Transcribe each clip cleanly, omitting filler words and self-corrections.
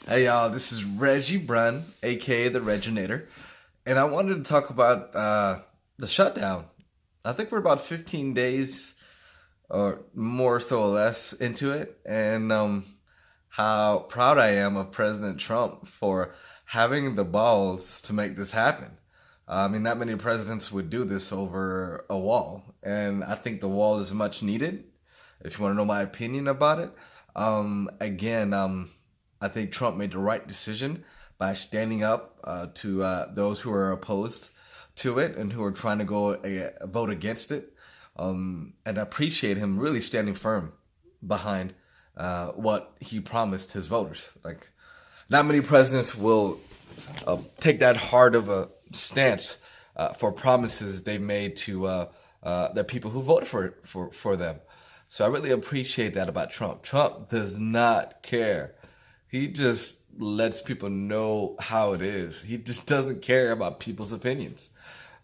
Hey y'all, this is Reggie Brunn, aka the Reginator, and I wanted to talk about the shutdown. I think we're about 15 days or more so or less into it, and how proud I am of President Trump for having the balls to make this happen. I mean, not many presidents would do this over a wall, and I think the wall is much needed. If you want to know my opinion about it, I think Trump made the right decision by standing up to those who are opposed to it and who are trying to go vote against it. And I appreciate him really standing firm behind what he promised his voters. Like, not many presidents will take that hard of a stance for promises they made to the people who voted for them. So I really appreciate that about Trump. Trump does not care. He just lets people know how it is. He just doesn't care about people's opinions.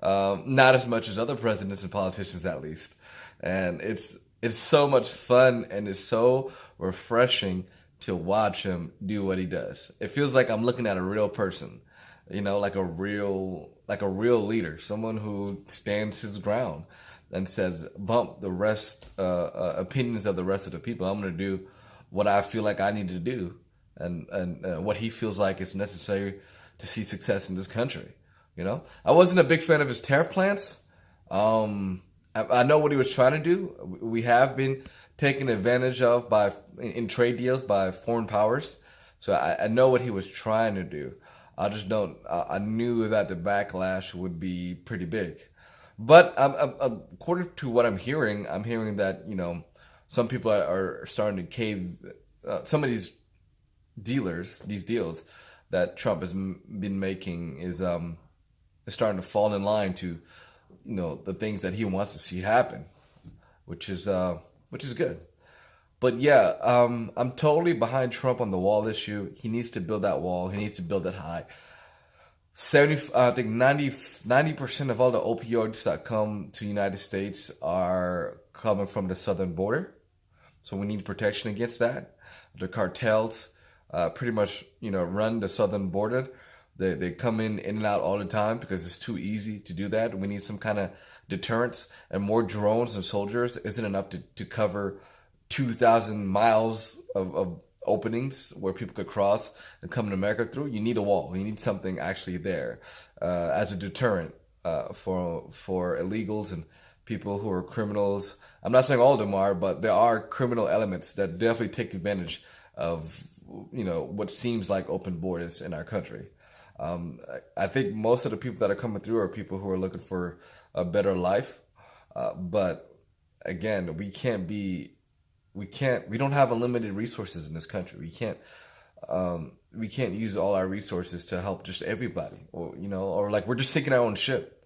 Not as much as other presidents and politicians, at least. And it's so much fun and it's so refreshing to watch him do what he does. It feels like I'm looking at a real person, like a real leader, someone who stands his ground and says, bump the rest opinions of the rest of the people. I'm going to do what I feel like I need to do, and what he feels like is necessary to see success in this country. I wasn't a big fan of his tariff plans. I know what he was trying to do. We have been taken advantage of in trade deals by foreign powers. So I know what he was trying to do. I just don't. I knew that the backlash would be pretty big. But according to what I'm hearing that some people are starting to cave. Some of these deals that Trump has been making is starting to fall in line to the things that he wants to see happen, which is good. But yeah, I'm totally behind Trump on the wall issue. He needs to build that wall. He needs to build it high. I think 90% of all the opioids that come to the United States are coming from the southern border. So we need protection against that. The cartels pretty much run the southern border. They come in and out all the time because it's too easy to do that. We need some kind of deterrence, and more drones and soldiers isn't enough to cover 2,000 miles of openings where people could cross and come to America through. You need a wall. You need something actually there as a deterrent for illegals and people who are criminals. I'm not saying all of them are, but there are criminal elements that definitely take advantage of what seems like open borders in our country. I think most of the people that are coming through are people who are looking for a better life. But again, we don't have unlimited resources in this country. We can't use all our resources to help just everybody, or like we're just sinking our own ship.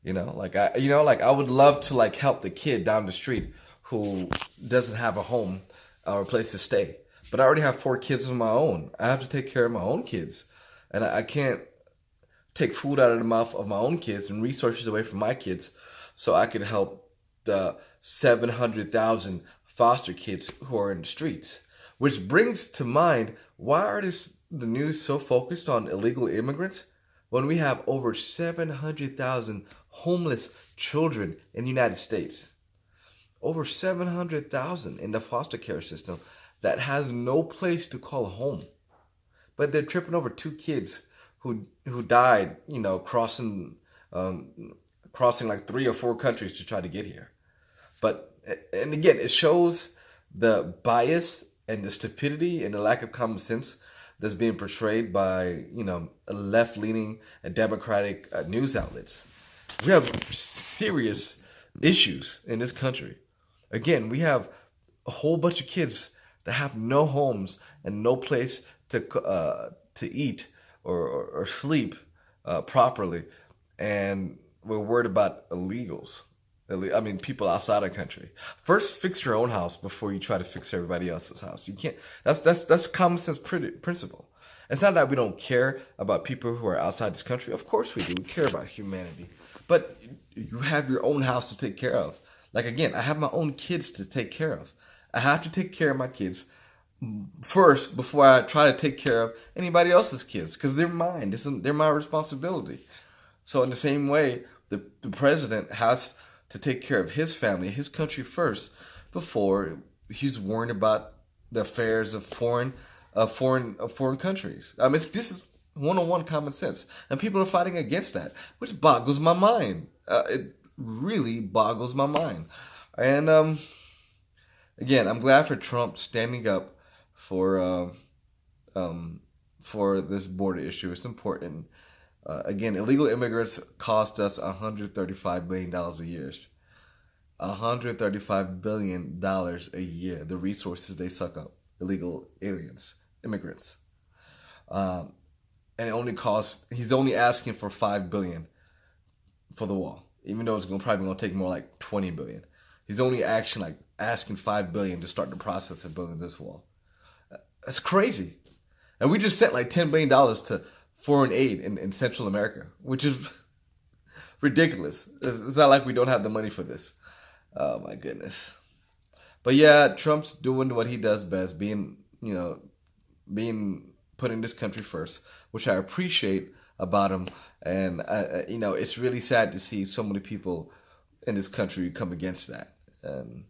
I would love to help the kid down the street who doesn't have a home or a place to stay. But I already have 4 kids of my own. I have to take care of my own kids. And I can't take food out of the mouth of my own kids and resources away from my kids so I can help the 700,000 foster kids who are in the streets. Which brings to mind, why are the news so focused on illegal immigrants when we have over 700,000 homeless children in the United States? Over 700,000 in the foster care system that has no place to call home. But they're tripping over 2 kids who died, crossing like 3 or 4 countries to try to get here. And again, it shows the bias and the stupidity and the lack of common sense that's being portrayed by, left-leaning and democratic news outlets. We have serious issues in this country. Again, we have a whole bunch of kids that have no homes and no place to eat or sleep properly, and we're worried about illegals. I mean, people outside the country. First, fix your own house before you try to fix everybody else's house. You can't. That's common sense principle. It's not that we don't care about people who are outside this country. Of course we do. We care about humanity, but you have your own house to take care of. Like again, I have my own kids to take care of. I have to take care of my kids first before I try to take care of anybody else's kids, because they're mine. They're my responsibility. So in the same way, the president has to take care of his family, his country first, before he's worrying about the affairs of foreign countries. I mean, this is one-on-one common sense, and people are fighting against that, which boggles my mind. It really boggles my mind. And again, I'm glad for Trump standing up for this border issue. It's important. Again, illegal immigrants cost us $135 billion a year. $135 billion a year. The resources they suck up. Illegal aliens, immigrants. And it only costs, he's only asking for $5 billion for the wall. Even though it's probably going to take more like $20 billion. He's only asking $5 billion to start the process of building this wall. That's crazy. And we just sent like $10 billion to foreign aid in Central America, which is ridiculous. It's not like we don't have the money for this. Oh my goodness. But yeah, Trump's doing what he does best, being putting this country first, which I appreciate about him. And it's really sad to see so many people in this country come against that. And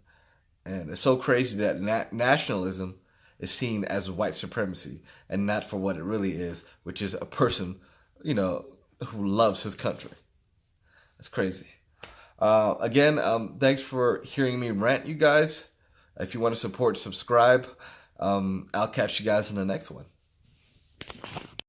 it's so crazy that nationalism is seen as white supremacy and not for what it really is, which is a person, who loves his country. That's crazy. Again, thanks for hearing me rant, you guys. If you want to support, subscribe. I'll catch you guys in the next one.